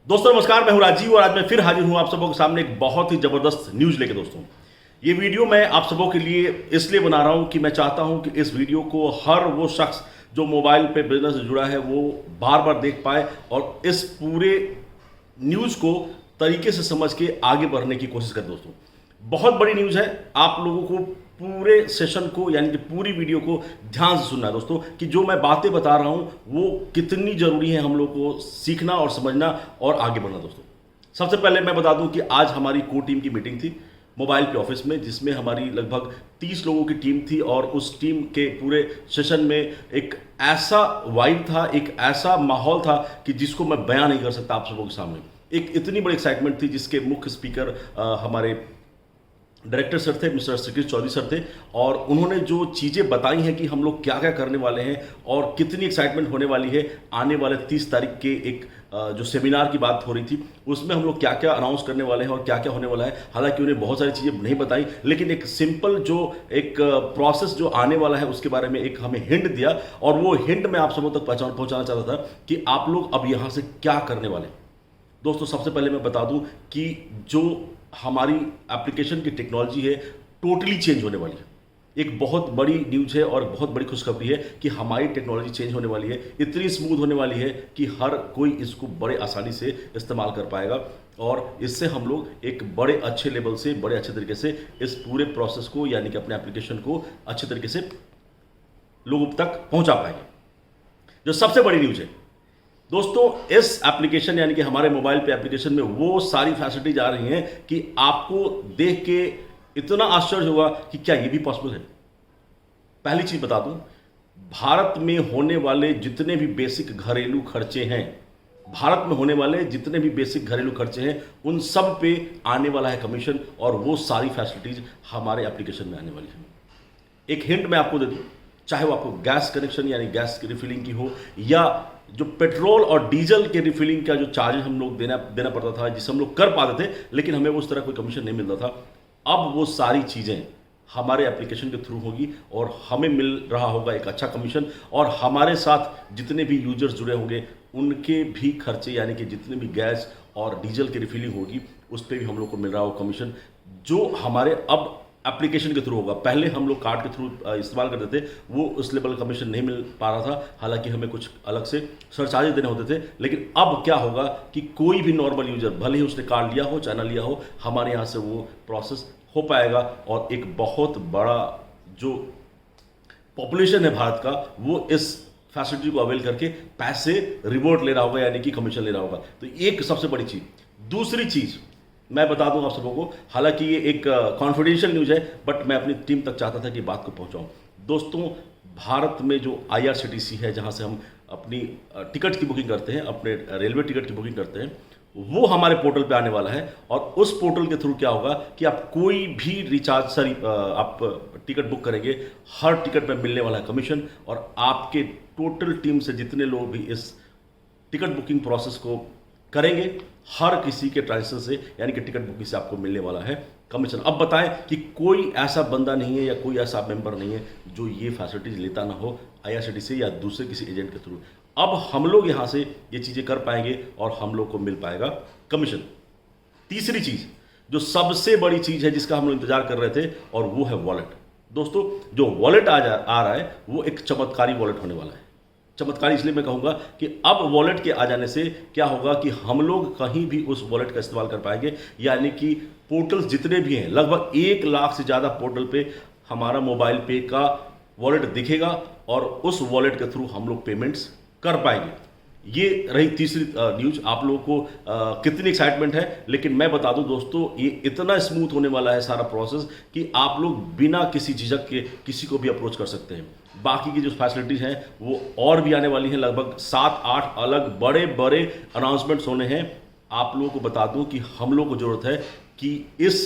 दोस्तों नमस्कार, मैं हूं राजीव और आज मैं फिर हाजिर हूं आप सबों के सामने एक बहुत ही जबरदस्त न्यूज लेके। दोस्तों ये वीडियो मैं आप सबों के लिए इसलिए बना रहा हूं कि मैं चाहता हूं कि इस वीडियो को हर वो शख्स जो मोबाइल पे बिजनेस से जुड़ा है वो बार बार देख पाए और इस पूरे न्यूज को तरीके से समझ के आगे बढ़ने की कोशिश करें। दोस्तों बहुत बड़ी न्यूज है, आप लोगों को पूरे सेशन को यानी कि पूरी वीडियो को ध्यान से सुनना है दोस्तों कि जो मैं बातें बता रहा हूं वो कितनी जरूरी है हम लोग को सीखना और समझना और आगे बढ़ना। दोस्तों सबसे पहले मैं बता दूं कि आज हमारी कोर टीम की मीटिंग थी मोबाइल के ऑफिस में, जिसमें हमारी लगभग 30 लोगों की टीम थी और उस टीम के पूरे सेशन में एक ऐसा वाइब था, एक ऐसा माहौल था कि जिसको मैं बयां नहीं कर सकता आप सबों के सामने। एक इतनी बड़ी एक्साइटमेंट थी जिसके मुख्य स्पीकर हमारे डायरेक्टर सर थे, मिस्टर श्रीकृष्ण चौधरी सर थे और उन्होंने जो चीज़ें बताई हैं कि हम लोग क्या क्या करने वाले हैं और कितनी एक्साइटमेंट होने वाली है आने वाले 30 तारीख के एक जो सेमिनार की बात हो रही थी उसमें हम लोग क्या क्या अनाउंस करने वाले हैं और क्या क्या होने वाला है। हालांकि उन्हें बहुत सारी चीज़ें नहीं बताई, लेकिन एक सिंपल जो एक प्रोसेस जो आने वाला है उसके बारे में एक हमें हिंट दिया और वो हिंट मैं आप सबों तक पहुंचाना चाहता था कि आप लोग अब यहाँ से क्या करने वाले हैं। दोस्तों सबसे पहले मैं बता दूं कि जो हमारी एप्लीकेशन की टेक्नोलॉजी है टोटली चेंज होने वाली है। एक बहुत बड़ी न्यूज है और बहुत बड़ी खुशखबरी है कि हमारी टेक्नोलॉजी चेंज होने वाली है, इतनी स्मूथ होने वाली है कि हर कोई इसको बड़े आसानी से इस्तेमाल कर पाएगा और इससे हम लोग एक बड़े अच्छे लेवल से बड़े अच्छे तरीके से इस पूरे प्रोसेस को यानी कि अपने एप्लीकेशन को अच्छे तरीके से लोगों तक पहुंचा पाएंगे। जो सबसे बड़ी न्यूज है दोस्तों, इस एप्लीकेशन यानी कि हमारे मोबाइल पे एप्लीकेशन में वो सारी फैसिलिटीज आ रही हैं कि आपको देख के इतना आश्चर्य होगा कि क्या ये भी पॉसिबल है। पहली चीज बता दूं, भारत में होने वाले जितने भी बेसिक घरेलू खर्चे हैं, भारत में होने वाले जितने भी बेसिक घरेलू खर्चे हैं उन सब पे आने वाला है कमीशन और वो सारी फैसिलिटीज हमारे एप्लीकेशन में आने वाली है। एक हिंट मैं आपको दे दूं, चाहे वो आपको गैस कनेक्शन यानी गैस की रिफिलिंग की हो या जो पेट्रोल और डीजल के रिफिलिंग का जो चार्ज हम लोग देना पड़ता था जिसे हम लोग कर पाते थे लेकिन हमें उस तरह कोई कमीशन नहीं मिलता था, अब वो सारी चीज़ें हमारे एप्लीकेशन के थ्रू होगी और हमें मिल रहा होगा एक अच्छा कमीशन और हमारे साथ जितने भी यूजर्स जुड़े होंगे उनके भी खर्चे यानी कि जितने भी गैस और डीजल की रिफिलिंग होगी उस पर भी हम लोग को मिल रहा होगा कमीशन जो हमारे अब एप्लीकेशन के थ्रू होगा। पहले हम लोग कार्ड के थ्रू इस्तेमाल करते थे, वो उस लेवल का कमीशन नहीं मिल पा रहा था, हालांकि हमें कुछ अलग से सरचार्जेस देने होते थे। लेकिन अब क्या होगा कि कोई भी नॉर्मल यूजर भले ही उसने कार्ड लिया हो चाहे ना लिया हो, हमारे यहाँ से वो प्रोसेस हो पाएगा और एक बहुत बड़ा जो पॉपुलेशन है भारत का वो इस फैसिलिटी को अवेल करके पैसे रिवॉर्ड ले रहा होगा यानी कि कमीशन ले रहा होगा। तो एक सबसे बड़ी चीज। दूसरी चीज मैं बता दूं आप सबों को, हालांकि ये एक कॉन्फिडेंशियल न्यूज है बट मैं अपनी टीम तक चाहता था कि बात को पहुंचाऊं। दोस्तों भारत में जो IRCTC है जहां से हम अपनी टिकट की बुकिंग करते हैं, अपने रेलवे टिकट की बुकिंग करते हैं, वो हमारे पोर्टल पे आने वाला है और उस पोर्टल के थ्रू क्या होगा कि आप कोई भी रिचार्ज आप टिकट बुक करेंगे, हर टिकट में मिलने वाला है कमीशन और आपके टोटल टीम से जितने लोग भी इस टिकट बुकिंग प्रोसेस को करेंगे हर किसी के ट्रांजेक्शन से यानी कि टिकट बुकिंग से आपको मिलने वाला है कमीशन। अब बताएं कि कोई ऐसा बंदा नहीं है या कोई ऐसा मेंबर नहीं है जो ये फैसिलिटीज लेता ना हो IRCTC से या दूसरे किसी एजेंट के थ्रू। अब हम लोग यहां से ये चीजें कर पाएंगे और हम लोग को मिल पाएगा कमीशन। तीसरी चीज जो सबसे बड़ी चीज है जिसका हम लोग इंतजार कर रहे थे और वो है वॉलेट। दोस्तों जो वॉलेट आ रहा है वो एक चमत्कारी वॉलेट होने वाला है। चमत्कारी इसलिए मैं कहूंगा कि अब वॉलेट के आ जाने से क्या होगा कि हम लोग कहीं भी उस वॉलेट का इस्तेमाल कर पाएंगे, यानी कि पोर्टल्स जितने भी हैं लगभग 1 लाख से ज़्यादा पोर्टल पे हमारा मोबाइल पे का वॉलेट दिखेगा और उस वॉलेट के थ्रू हम लोग पेमेंट्स कर पाएंगे। ये रही तीसरी न्यूज। आप लोगों को कितनी एक्साइटमेंट है, लेकिन मैं बता दूं दोस्तों ये इतना स्मूथ होने वाला है सारा प्रोसेस कि आप लोग बिना किसी झिझक के किसी को भी अप्रोच कर सकते हैं। बाकी की जो फैसिलिटीज हैं वो और भी आने वाली हैं, लगभग 7-8 अलग बड़े बड़े अनाउंसमेंट्स होने हैं। आप लोगों को बता दूं कि हम लोग को जरूरत है कि इस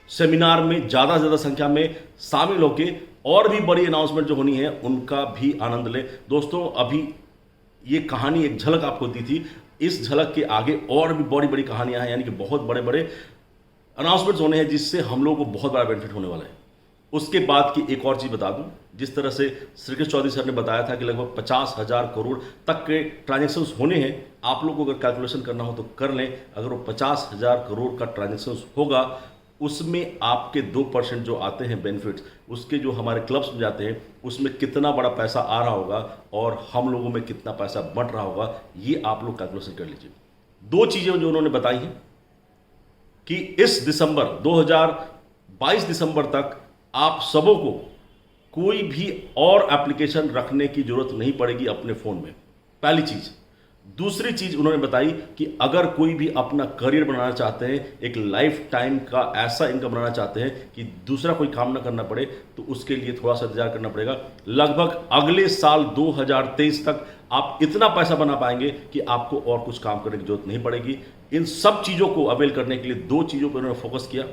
सेमिनार में ज़्यादा से ज़्यादा संख्या में शामिल होकर और भी बड़ी अनाउंसमेंट जो होनी है उनका भी आनंद लें। दोस्तों अभी ये कहानी एक झलक आपको दी थी, इस झलक के आगे और भी बड़ी बड़ी कहानियां हैं यानी कि बहुत बड़े बड़े अनाउंसमेंट्स होने हैं जिससे हम लोग को बहुत बड़ा बेनिफिट होने वाला है। उसके बाद की एक और चीज़ बता दूं, जिस तरह से श्री कृष्ण चौधरी सर ने बताया था कि लगभग 50,000 करोड़ तक के ट्रांजेक्शन्स होने हैं। आप लोग को अगर कैलकुलेशन करना हो तो कर लें। अगर वो 50,000 करोड़ का ट्रांजेक्शन्स होगा, उसमें आपके 2% जो आते हैं बेनिफिट्स, उसके जो हमारे क्लब्स में जाते हैं, उसमें कितना बड़ा पैसा आ रहा होगा और हम लोगों में कितना पैसा बट रहा होगा, ये आप लोग कैलकुलेशन कर लीजिए। दो चीज़ें जो उन्होंने बताई हैं कि इस दिसंबर 2022 दिसंबर तक आप सबों को कोई भी और एप्लीकेशन रखने की जरूरत नहीं पड़ेगी अपने फ़ोन में, पहली चीज़। दूसरी चीज़ उन्होंने बताई कि अगर कोई भी अपना करियर बनाना चाहते हैं, एक लाइफ टाइम का ऐसा इनकम बनाना चाहते हैं कि दूसरा कोई काम ना करना पड़े, तो उसके लिए थोड़ा सा इंतजार करना पड़ेगा। लगभग अगले साल 2023 तक आप इतना पैसा बना पाएंगे कि आपको और कुछ काम करने की जरूरत नहीं पड़ेगी। इन सब चीज़ों को अवेल करने के लिए दो चीज़ों पर उन्होंने फोकस किया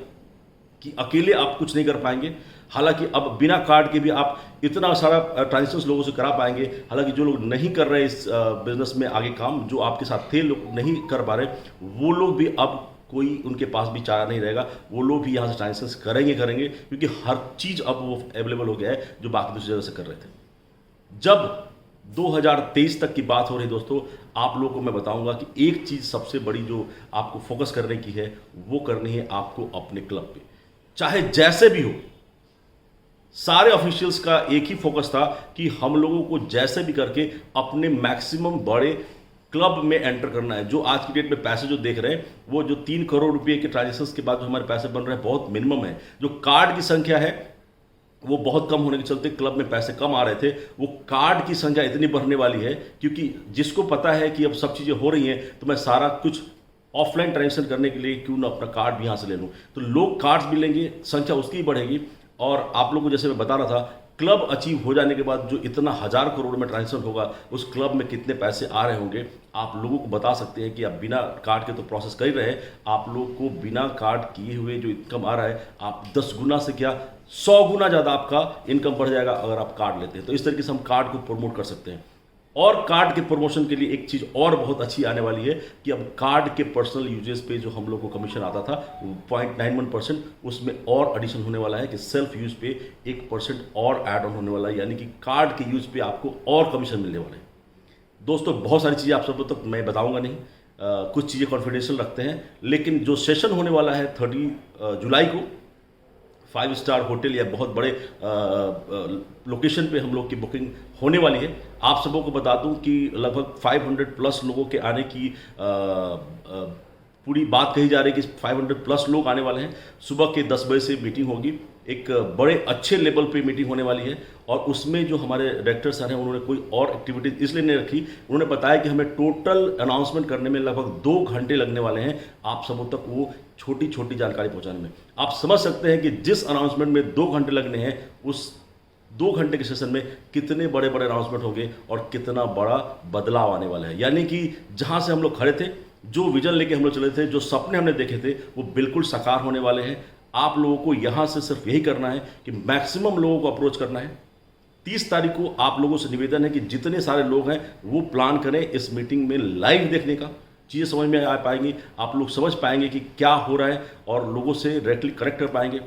कि अकेले आप कुछ नहीं कर पाएंगे। हालांकि अब बिना कार्ड के भी आप इतना सारा ट्रांजेक्शन्स लोगों से करा पाएंगे। हालांकि जो लोग नहीं कर रहे इस बिजनेस में आगे काम, जो आपके साथ थे लोग नहीं कर पा रहे, वो लोग भी अब कोई उनके पास भी चारा नहीं रहेगा, वो लोग भी यहाँ से ट्रांजेक्शन्स करेंगे, क्योंकि हर चीज़ अब वो अवेलेबल हो गया है जो बाकी दूसरी जगह से कर रहे थे। जब 2023 तक की बात हो रही दोस्तों, आप लोगों को मैं बताऊंगा कि एक चीज़ सबसे बड़ी जो आपको फोकस करने की है, वो करनी है आपको अपने क्लब पे। चाहे जैसे भी हो, सारे ऑफिशियल्स का एक ही फोकस था कि हम लोगों को जैसे भी करके अपने मैक्सिमम बड़े क्लब में एंटर करना है। जो आज की डेट में पैसे जो देख रहे हैं, वो जो 3 करोड़ रुपए के ट्रांजेक्शन्स के बाद जो हमारे पैसे बन रहे हैं, बहुत मिनिमम है। जो कार्ड की संख्या है वो बहुत कम होने के चलते क्लब में पैसे कम आ रहे थे, वो कार्ड की संख्या इतनी बढ़ने वाली है क्योंकि जिसको पता है कि अब सब चीज़ें हो रही हैं, तो मैं सारा कुछ ऑफलाइन ट्रांजेक्शन करने के लिए क्यों ना अपना कार्ड भी यहाँ से ले लूँ। तो लोग कार्ड्स भी लेंगे, संख्या उसकी ही बढ़ेगी। और आप लोगों को जैसे मैं बता रहा था, क्लब अचीव हो जाने के बाद जो इतना 1000 करोड़ में ट्रांजेक्शन होगा, उस क्लब में कितने पैसे आ रहे होंगे आप लोगों को बता सकते हैं कि आप बिना कार्ड के तो प्रोसेस कर ही रहे हैं। आप लोग को बिना कार्ड किए हुए जो इनकम आ रहा है, आप 10 गुना से क्या 100 गुना ज़्यादा आपका इनकम बढ़ जाएगा अगर आप कार्ड लेते हैं। तो इस तरीके से हम कार्ड को प्रमोट कर सकते हैं। और कार्ड के प्रमोशन के लिए एक चीज़ और बहुत अच्छी आने वाली है कि अब कार्ड के पर्सनल यूजेस पे जो हम लोग को कमीशन आता था 0.91%, उसमें और एडिशन होने वाला है कि सेल्फ यूज पे 1% और ऐड ऑन होने वाला है, यानी कि कार्ड के यूज पे आपको और कमीशन मिलने वाले हैं। दोस्तों बहुत सारी चीज़ें आप सबको तक मैं बताऊंगा नहीं, कुछ चीज़ें कॉन्फिडेंशियल रखते हैं, लेकिन जो सेशन होने वाला है 30 जुलाई को 5 स्टार होटल या बहुत बड़े लोकेशन पे हम लोग की बुकिंग होने वाली है। आप सबों को बता दूं कि लगभग 500 प्लस लोगों के आने की पूरी बात कही जा रही है कि 500 प्लस लोग आने वाले हैं। सुबह के 10 बजे से मीटिंग होगी, एक बड़े अच्छे लेवल पे मीटिंग होने वाली है। और उसमें जो हमारे डायरेक्टर सर हैं, उन्होंने कोई और एक्टिविटीज इसलिए नहीं रखी, उन्होंने बताया कि हमें टोटल अनाउंसमेंट करने में लगभग 2 घंटे लगने वाले हैं आप सबों तक वो छोटी छोटी जानकारी पहुंचाने में। आप समझ सकते हैं कि जिस अनाउंसमेंट में 2 घंटे लगने हैं, उस 2 घंटे के सेशन में कितने बड़े बड़े अनाउंसमेंट होंगे और कितना बड़ा बदलाव आने वाला है। यानी कि जहां से हम लोग खड़े थे, जो विजन लेके हम लोग चले थे, जो सपने हमने देखे थे, वो बिल्कुल साकार होने वाले हैं। आप लोगों को यहां से सिर्फ यही करना है कि मैक्सिमम लोगों को अप्रोच करना है। 30 तारीख को आप लोगों से निवेदन है कि जितने सारे लोग हैं वो प्लान करें इस मीटिंग में लाइव देखने का। चीज़ें समझ में आ पाएंगी, आप लोग समझ पाएंगे कि क्या हो रहा है और लोगों से डायरेक्टली कनेक्ट कर पाएंगे।